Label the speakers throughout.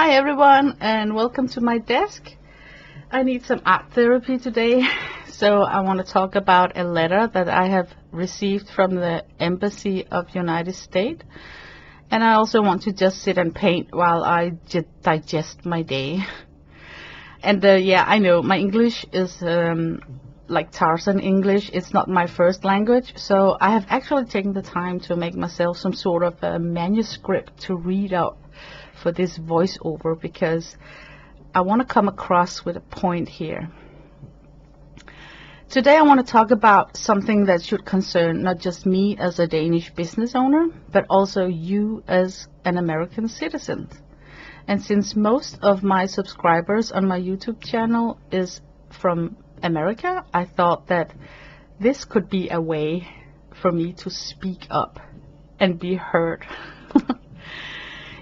Speaker 1: Hi everyone, and welcome to my desk. I need some art therapy today, so I want to talk about a letter that I have received from the Embassy of United States. And I also want to just sit and paint while I digest my day. And yeah, I know my English is like Tarzan English. It's not my first language, so I have actually taken the time to make myself some sort of a manuscript to read out for this voiceover, because I want to come across with a point here. Today I want to talk about something that should concern not just me as a Danish business owner, but also you as an American citizen. And since most of my subscribers on my YouTube channel is from America, I thought that this could be a way for me to speak up and be heard.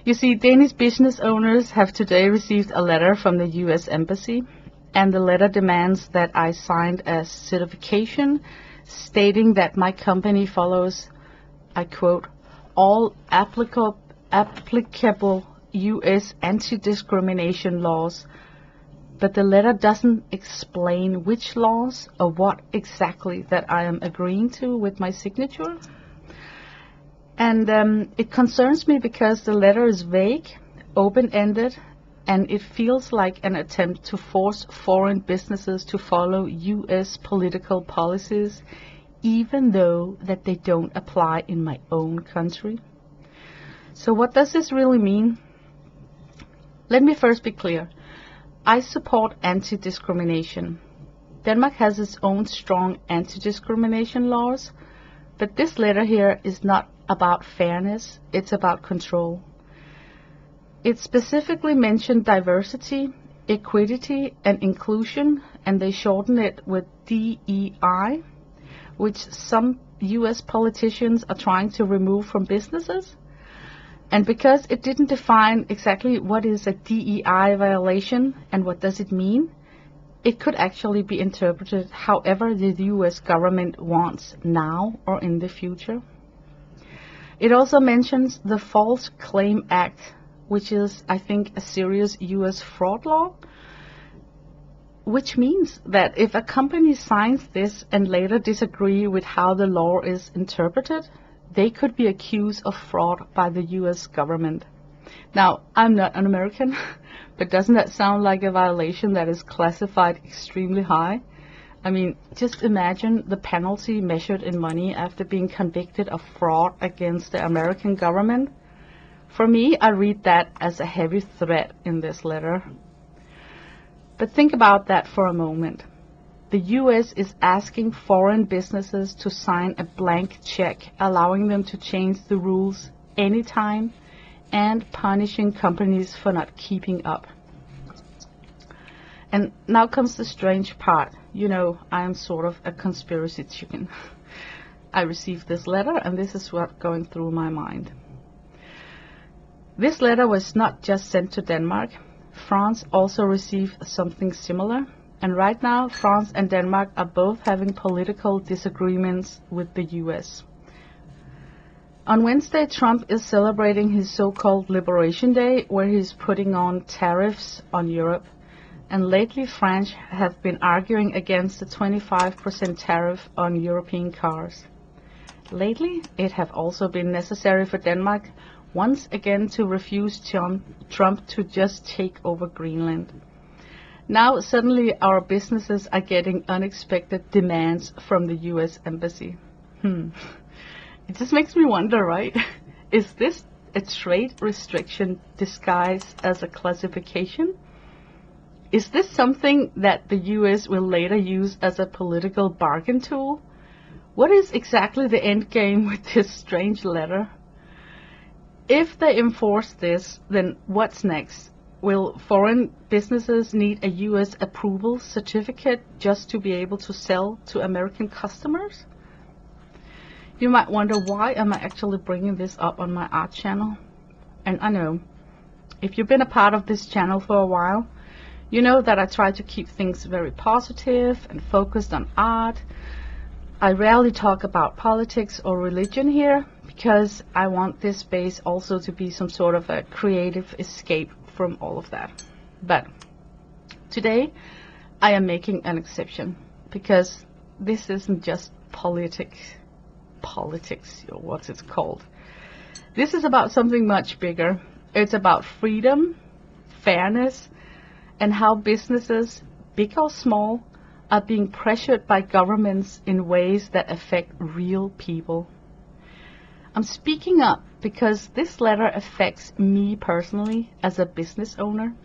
Speaker 1: You see, Danish business owners have today received a letter from the US Embassy, and the letter demands that I sign a certification stating that my company follows, I quote, all applicable US anti-discrimination laws, but the letter doesn't explain which laws or what exactly that I am agreeing to with my signature. And it concerns me because the letter is vague, open-ended, and it feels like an attempt to force foreign businesses to follow US political policies, even though that they don't apply in my own country. So what does this really mean? Let me first be clear. I support anti-discrimination. Denmark has its own strong anti-discrimination laws, but this letter here is not about fairness, it's about control. It specifically mentioned diversity, equity, and inclusion, and they shorten it with DEI, which some US politicians are trying to remove from businesses. And because it didn't define exactly what is a DEI violation and what does it mean, it could actually be interpreted however the US government wants now or in the future. It also mentions the False Claim Act, which is, I think, a serious US fraud law, which means that if a company signs this and later disagree with how the law is interpreted, they could be accused of fraud by the US government. Now, I'm not an American, but doesn't that sound like a violation that is classified extremely high? I mean, just imagine the penalty measured in money after being convicted of fraud against the American government. For me, I read that as a heavy threat in this letter. But think about that for a moment. The US is asking foreign businesses to sign a blank check, allowing them to change the rules anytime and punishing companies for not keeping up. And now comes the strange part. You know, I am sort of a conspiracy chicken. I received this letter, and this is what's going through my mind. This letter was not just sent to Denmark. France also received something similar. And right now, France and Denmark are both having political disagreements with the US. On Wednesday, Trump is celebrating his so-called Liberation Day, where he's putting on tariffs on Europe. And lately, France have been arguing against the 25% tariff on European cars. Lately, it have also been necessary for Denmark once again to refuse Trump to just take over Greenland. Now, suddenly, our businesses are getting unexpected demands from the US Embassy. It just makes me wonder, right? Is this a trade restriction disguised as a classification? Is this something that the US will later use as a political bargain tool? What is exactly the end game with this strange letter? If they enforce this, then what's next? Will foreign businesses need a US approval certificate just to be able to sell to American customers? You might wonder, why am I actually bringing this up on my art channel? And I know, if you've been a part of this channel for a while, you know that I try to keep things very positive and focused on art. I rarely talk about politics or religion here because I want this space also to be some sort of a creative escape from all of that. But today I am making an exception because this isn't just politics, or what's it called. This is about something much bigger. It's about freedom, fairness, and how businesses, big or small, are being pressured by governments in ways that affect real people. I'm speaking up because this letter affects me personally as a business owner.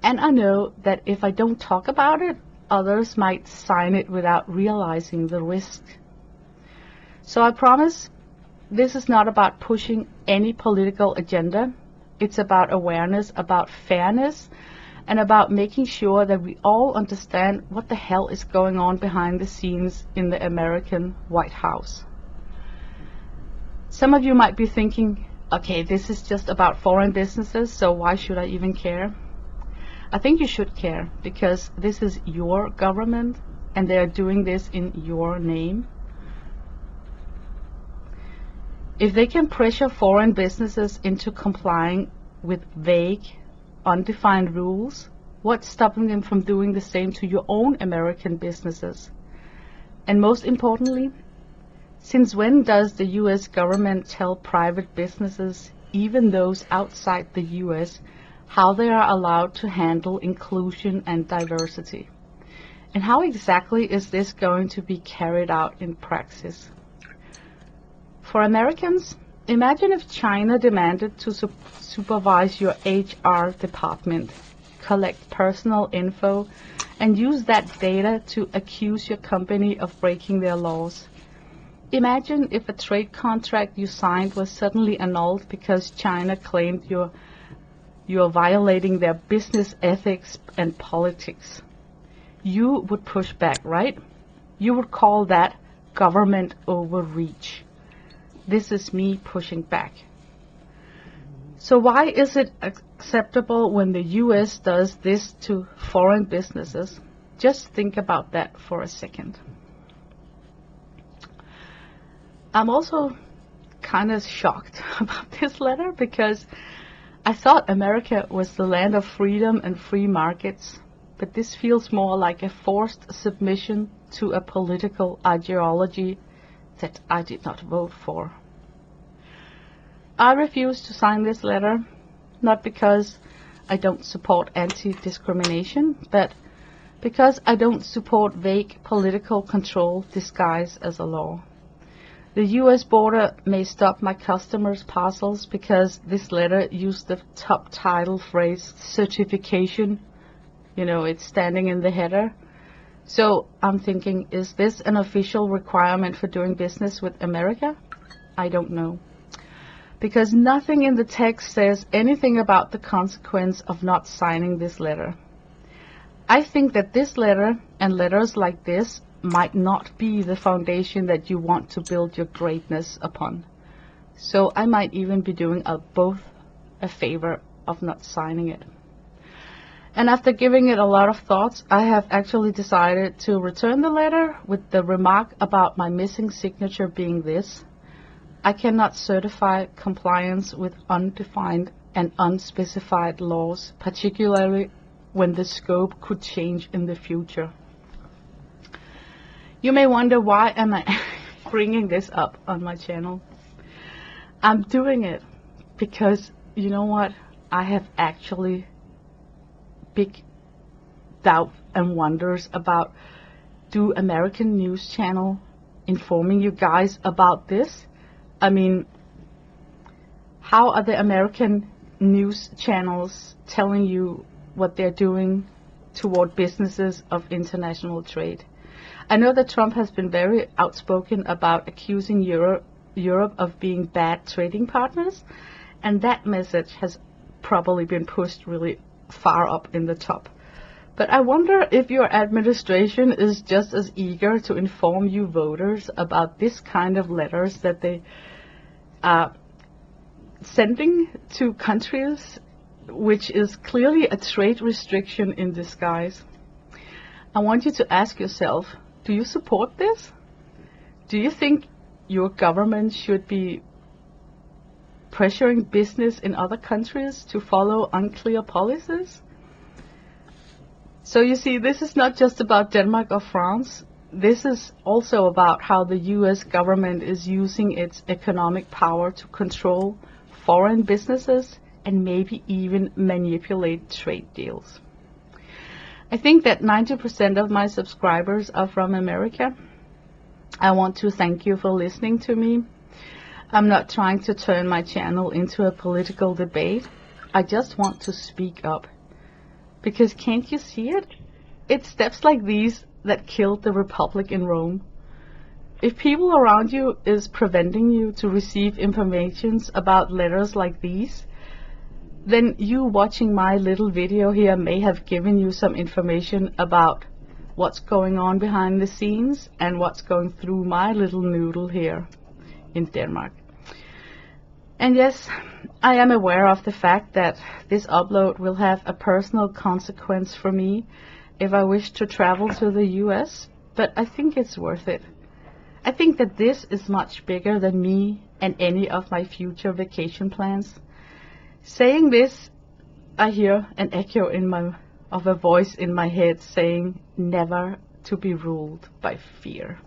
Speaker 1: And I know that if I don't talk about it, others might sign it without realizing the risk. So I promise this is not about pushing any political agenda. It's about awareness, about fairness, and about making sure that we all understand what the hell is going on behind the scenes in the American White House. Some of you might be thinking, okay, this is just about foreign businesses, so why should I even care? I think you should care because this is your government and they are doing this in your name. If they can pressure foreign businesses into complying with vague, undefined rules, what's stopping them from doing the same to your own American businesses? And most importantly, since when does the US government tell private businesses, even those outside the US, how they are allowed to handle inclusion and diversity? And how exactly is this going to be carried out in practice? For Americans, imagine if China demanded to supervise your HR department, collect personal info, and use that data to accuse your company of breaking their laws. Imagine if a trade contract you signed was suddenly annulled because China claimed you're violating their business ethics and politics. You would push back, right? You would call that government overreach. This is me pushing back. So why is it acceptable when the US does this to foreign businesses? Just think about that for a second. I'm also kind of shocked about this letter because I thought America was the land of freedom and free markets, but this feels more like a forced submission to a political ideology that I did not vote for. I refuse to sign this letter, not because I don't support anti-discrimination, but because I don't support vague political control disguised as a law. The US border may stop my customers' parcels because this letter used the top title phrase, certification. You know, it's standing in the header. So I'm thinking, is this an official requirement for doing business with America? I don't know. Because nothing in the text says anything about the consequence of not signing this letter. I think that this letter and letters like this might not be the foundation that you want to build your greatness upon. So I might even be doing both a favor of not signing it. And after giving it a lot of thoughts, I have actually decided to return the letter with the remark about my missing signature being this: I cannot certify compliance with undefined and unspecified laws, particularly when the scope could change in the future. You may wonder, why am I bringing this up on my channel? I'm doing it because, you know what, I have actually big doubt and wonders about, do American news channel informing you guys about this? I mean, how are the American news channels telling you what they're doing toward businesses of international trade? I know that Trump has been very outspoken about accusing Europe of being bad trading partners, and that message has probably been pushed really far up in the top. But I wonder if your administration is just as eager to inform you voters about this kind of letters that they are sending to countries which is clearly a trade restriction in disguise. I want you to ask yourself, do you support this? Do you think your government should be pressuring business in other countries to follow unclear policies. So you see, this is not just about Denmark or France. This is also about how the US government is using its economic power to control foreign businesses and maybe even manipulate trade deals. I think that 90% of my subscribers are from America. I want to thank you for listening to me. I'm not trying to turn my channel into a political debate. I just want to speak up. Because can't you see it? It's steps like these that killed the Republic in Rome. If people around you is preventing you to receive informations about letters like these, then you watching my little video here may have given you some information about what's going on behind the scenes and what's going through my little noodle here in Denmark. And yes, I am aware of the fact that this upload will have a personal consequence for me if I wish to travel to the US, but I think it's worth it. I think that this is much bigger than me and any of my future vacation plans. Saying this, I hear an echo of a voice in my head saying never to be ruled by fear.